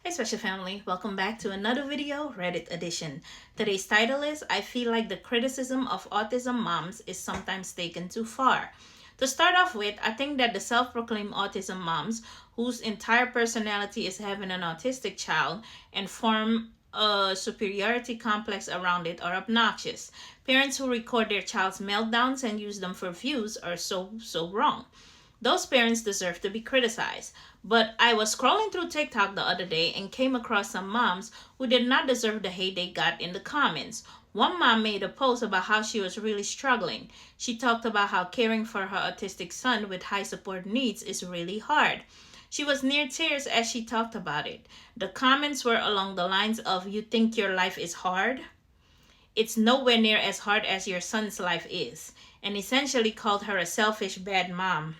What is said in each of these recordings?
Hey special family, welcome back to another video, Reddit edition. Today's title is, I feel like the criticism of autism moms is sometimes taken too far. To start off with, I think that the self-proclaimed autism moms, whose entire personality is having an autistic child and form a superiority complex around it, are obnoxious. Parents who record their child's meltdowns and use them for views are so wrong. Those parents deserve to be criticized. But I was scrolling through TikTok the other day and came across some moms who did not deserve the hate they got in the comments. One mom made a post about how she was really struggling. She talked about how caring for her autistic son with high support needs is really hard. She was near tears as she talked about it. The comments were along the lines of, "You think your life is hard? It's nowhere near as hard as your son's life is," and essentially called her a selfish, bad mom.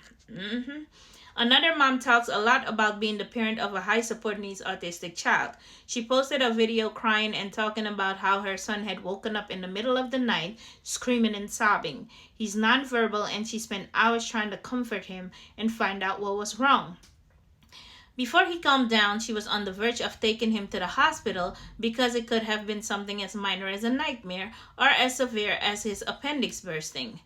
Another mom talks a lot about being the parent of a high support needs autistic child. She posted a video crying and talking about how her son had woken up in the middle of the night screaming and sobbing. He's nonverbal and she spent hours trying to comfort him and find out what was wrong. Before he calmed down, she was on the verge of taking him to the hospital because it could have been something as minor as a nightmare or as severe as his appendix bursting.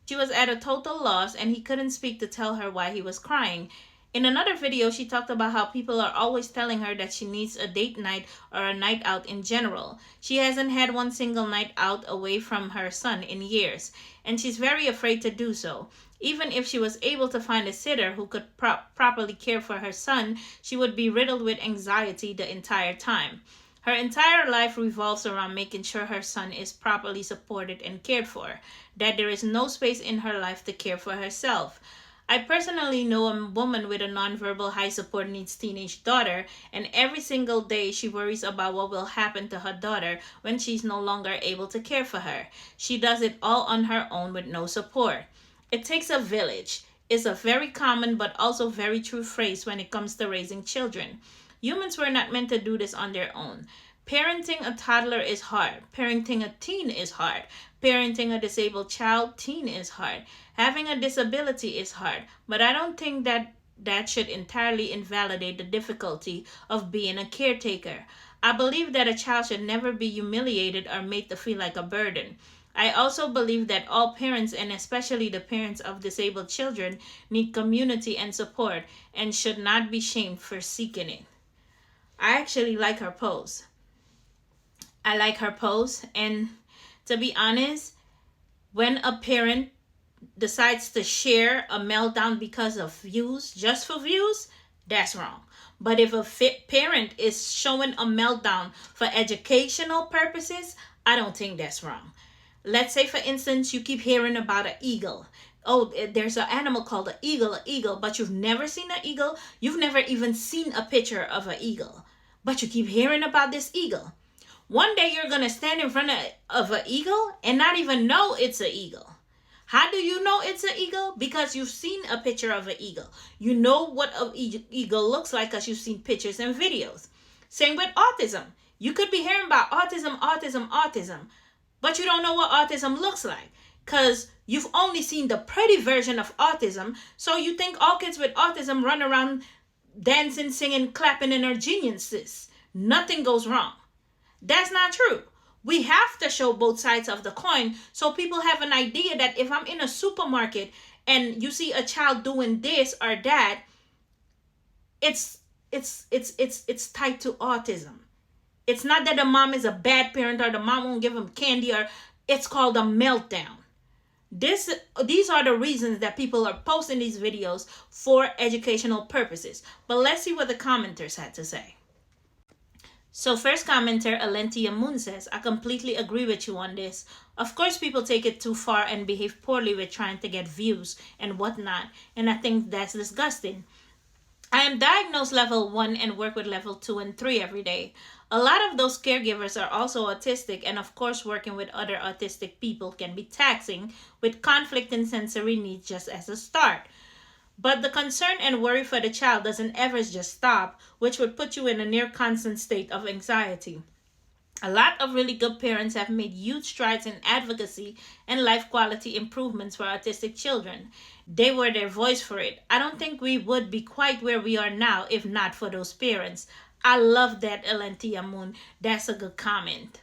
She was at a total loss and he couldn't speak to tell her why he was crying. In another video, she talked about how people are always telling her that she needs a date night or a night out in general. She hasn't had one single night out away from her son in years, and she's very afraid to do so. Even if she was able to find a sitter who could properly care for her son, she would be riddled with anxiety the entire time. Her entire life revolves around making sure her son is properly supported and cared for, that there is no space in her life to care for herself. I personally know a woman with a nonverbal high support needs teenage daughter, and every single day she worries about what will happen to her daughter when she's no longer able to care for her. She does it all on her own with no support. It takes a village is a very common but also very true phrase when it comes to raising children. Humans were not meant to do this on their own. Parenting a toddler is hard. Parenting a teen is hard. Parenting a disabled child, teen is hard. Having a disability is hard. But I don't think that should entirely invalidate the difficulty of being a caretaker. I believe that a child should never be humiliated or made to feel like a burden. I also believe that all parents, and especially the parents of disabled children, need community and support and should not be shamed for seeking it. I actually like her pose. And to be honest, when a parent decides to share a meltdown because of views, just for views, that's wrong. But if a parent is showing a meltdown for educational purposes, I don't think that's wrong. Let's say, for instance, you keep hearing about an eagle. Oh, there's an animal called an eagle, but you've never seen an eagle. You've never even seen a picture of an eagle, but you keep hearing about this eagle. One day you're going to stand in front of an eagle and not even know it's an eagle. How do you know it's an eagle? Because you've seen a picture of an eagle. You know what an eagle looks like because you've seen pictures and videos. Same with autism. You could be hearing about autism, but you don't know what autism looks like because you've only seen the pretty version of autism. So you think all kids with autism run around dancing, singing, clapping, and are geniuses. Nothing goes wrong. That's not true. We have to show both sides of the coin so people have an idea that if I'm in a supermarket and you see a child doing this or that, it's tied to autism. It's not that the mom is a bad parent or the mom won't give them candy, or it's called a meltdown. These are the reasons that people are posting these videos for educational purposes. But let's see what the commenters had to say. So first commenter, Alentia Moon, says, I completely agree with you on this. Of course, people take it too far and behave poorly with trying to get views and whatnot, and I think that's disgusting. I am diagnosed level 1 and work with level 2 and 3 every day. A lot of those caregivers are also autistic, and of course working with other autistic people can be taxing with conflict and sensory needs just as a start. But the concern and worry for the child doesn't ever just stop, which would put you in a near constant state of anxiety. A lot of really good parents have made huge strides in advocacy and life quality improvements for autistic children. They were their voice for it. I don't think we would be quite where we are now if not for those parents. I love that, Elentia Moon. That's a good comment.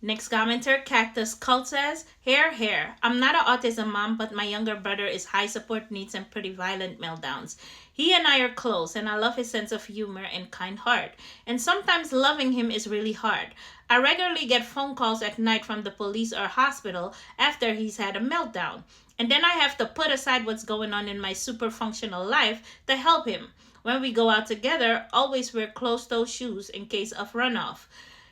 Next commenter, Cactus Cult says, hair. I'm not an autism mom, but my younger brother is high support needs and pretty violent meltdowns. He and I are close, and I love his sense of humor and kind heart. And sometimes loving him is really hard. I regularly get phone calls at night from the police or hospital after he's had a meltdown. And then I have to put aside what's going on in my super functional life to help him. When we go out together, always wear closed-toe shoes in case of runoff.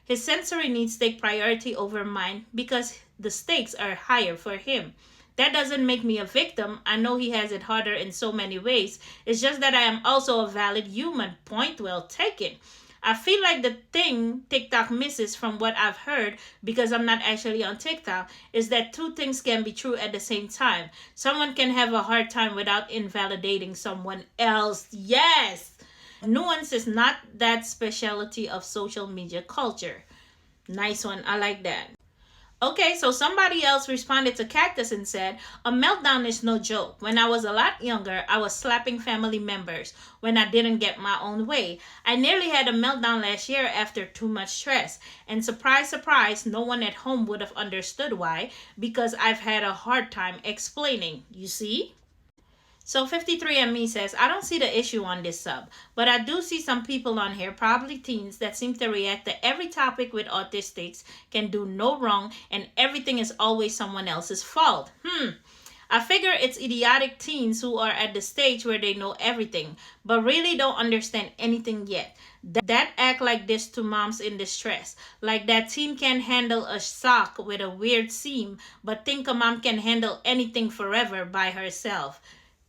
His sensory needs take priority over mine because the stakes are higher for him. That doesn't make me a victim. I know he has it harder in so many ways. It's just that I am also a valid human. Point well taken. I feel like the thing TikTok misses from what I've heard, because I'm not actually on TikTok, is that two things can be true at the same time. Someone can have a hard time without invalidating someone else. Yes! Nuance is not that specialty of social media culture. Nice one. I like that. Okay, so somebody else responded to Cactus and said, a meltdown is no joke. When I was a lot younger, I was slapping family members when I didn't get my own way. I nearly had a meltdown last year after too much stress. And surprise, surprise, no one at home would have understood why, because I've had a hard time explaining. You see? So 53andMe says, I don't see the issue on this sub, but I do see some people on here, probably teens, that seem to react to every topic with autistics, can do no wrong, and everything is always someone else's fault. I figure it's idiotic teens who are at the stage where they know everything, but really don't understand anything yet. That act like this to moms in distress. Like that teen can handle a sock with a weird seam, but think a mom can handle anything forever by herself.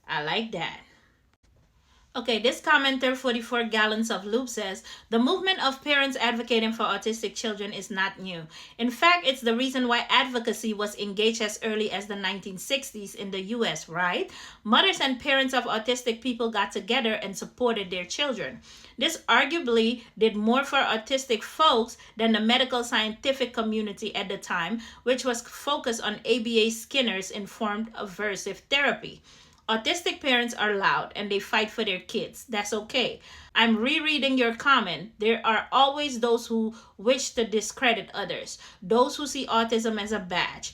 I like that. Okay, this commenter, 44 Gallons of Lube, says, the movement of parents advocating for autistic children is not new. In fact, it's the reason why advocacy was engaged as early as the 1960s in the US, right? Mothers and parents of autistic people got together and supported their children. This arguably did more for autistic folks than the medical scientific community at the time, which was focused on ABA Skinner's informed aversive therapy. Autistic parents are loud and they fight for their kids. That's okay. I'm rereading your comment. There are always those who wish to discredit others, those who see autism as a badge,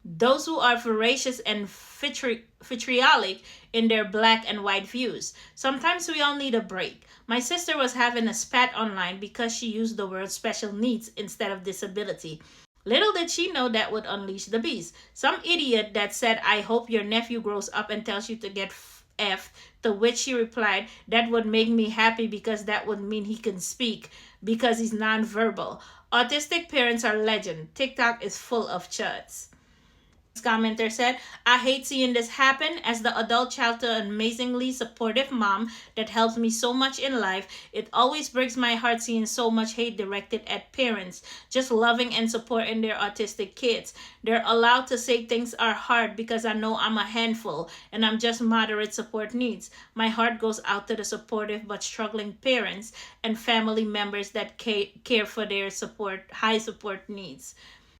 those who are voracious and vitriolic in their black and white views. Sometimes we all need a break. My sister was having a spat online because she used the word special needs instead of disability. Little did she know that would unleash the beast. Some idiot that said, I hope your nephew grows up and tells you to get F, to which she replied, that would make me happy because that would mean he can speak because he's nonverbal. Autistic parents are legend. TikTok is full of chuds. Commenter said, I hate seeing this happen. As the adult child to an amazingly supportive mom that helps me so much in life, it always breaks my heart seeing so much hate directed at parents just loving and supporting their autistic kids. They're allowed to say things are hard because I know I'm a handful and I'm just moderate support needs. My heart goes out to the supportive but struggling parents and family members that care for their high support needs.